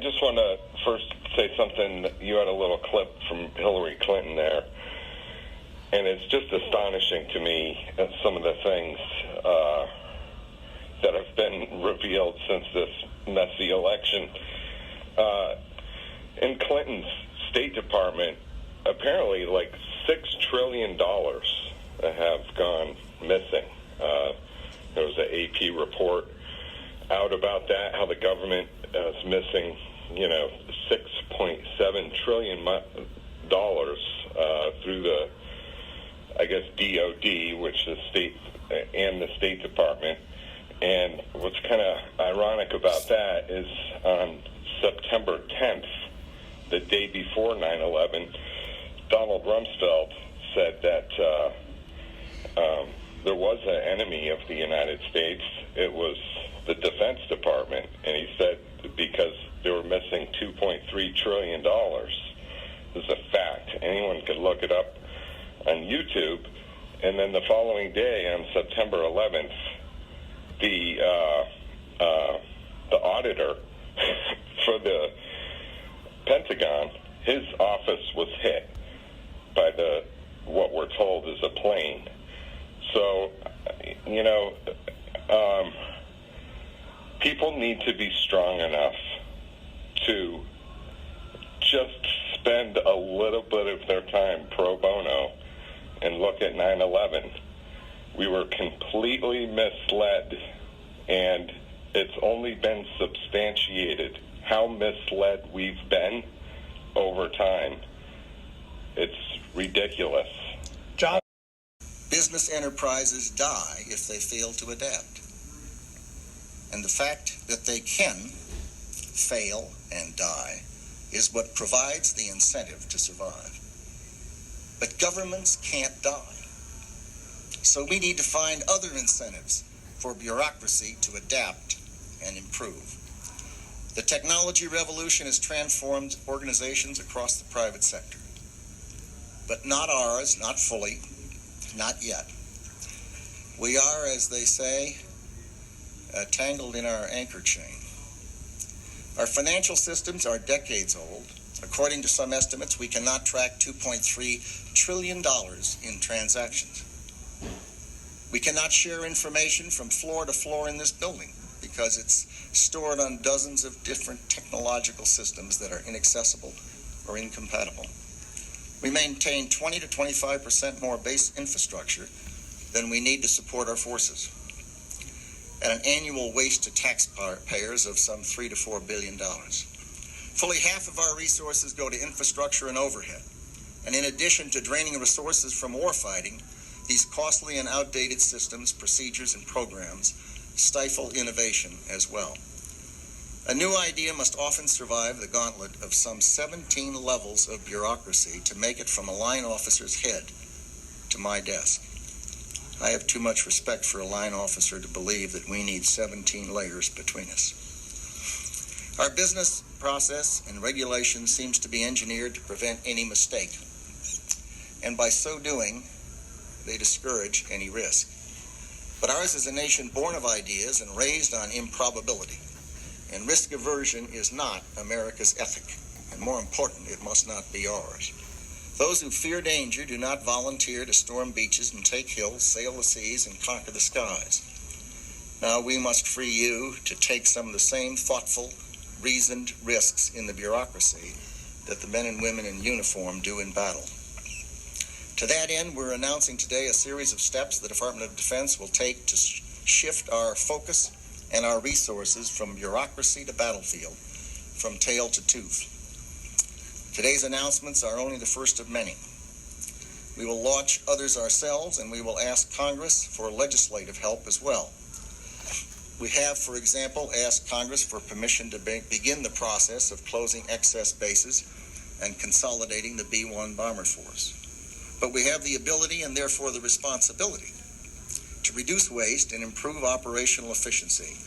just want to first say something. You had a little clip from Hillary Clinton there, and it's just astonishing to me some of the things that have been revealed since this messy election. In Clinton's State Department, apparently like $6 trillion have gone missing. There was an AP report out about that, how the government is missing, $6.7 trillion through the, I guess, DOD, which is state, and the State Department. And what's kind of ironic about that is on September 10th, the day before 9/11, Donald Rumsfeld said that there was an enemy of the United States. It was the Defense Department, and he said because they were missing $2.3 trillion. This is a fact. Anyone could look it up on YouTube. And then the following day, on September 11th, the auditor for the Pentagon, his office was hit by what we're told is a plane. So, people need to be strong enough to just spend a little bit of their time pro bono and look at 9/11. We were completely misled, and it's only been substantiated how misled we've been over time. It's ridiculous. John? Business enterprises die if they fail to adapt. And the fact that they can fail and die is what provides the incentive to survive. But governments can't die. So we need to find other incentives for bureaucracy to adapt and improve. The technology revolution has transformed organizations across the private sector. But not ours, not fully, not yet. We are, as they say, tangled in our anchor chain. Our financial systems are decades old. According to some estimates, we cannot track $2.3 trillion in transactions. We cannot share information from floor to floor in this building because it's stored on dozens of different technological systems that are inaccessible or incompatible. We maintain 20 to 25% more base infrastructure than we need to support our forces, at an annual waste to taxpayers of some $3 to $4 billion. Fully half of our resources go to infrastructure and overhead. And in addition to draining resources from warfighting, these costly and outdated systems, procedures, and programs stifle innovation as well. A new idea must often survive the gauntlet of some 17 levels of bureaucracy to make it from a line officer's head to my desk. I have too much respect for a line officer to believe that we need 17 layers between us. Our business process and regulation seems to be engineered to prevent any mistake. And by so doing, they discourage any risk. But ours is a nation born of ideas and raised on improbability. And risk aversion is not America's ethic. And more important, it must not be ours. Those who fear danger do not volunteer to storm beaches and take hills, sail the seas, and conquer the skies. Now we must free you to take some of the same thoughtful, reasoned risks in the bureaucracy that the men and women in uniform do in battle. To that end, we're announcing today a series of steps the Department of Defense will take to shift our focus and our resources from bureaucracy to battlefield, from tail to tooth. Today's announcements are only the first of many. We will launch others ourselves, and we will ask Congress for legislative help as well. We have, for example, asked Congress for permission to begin the process of closing excess bases and consolidating the B-1 bomber force. But we have the ability and therefore the responsibility to reduce waste and improve operational efficiency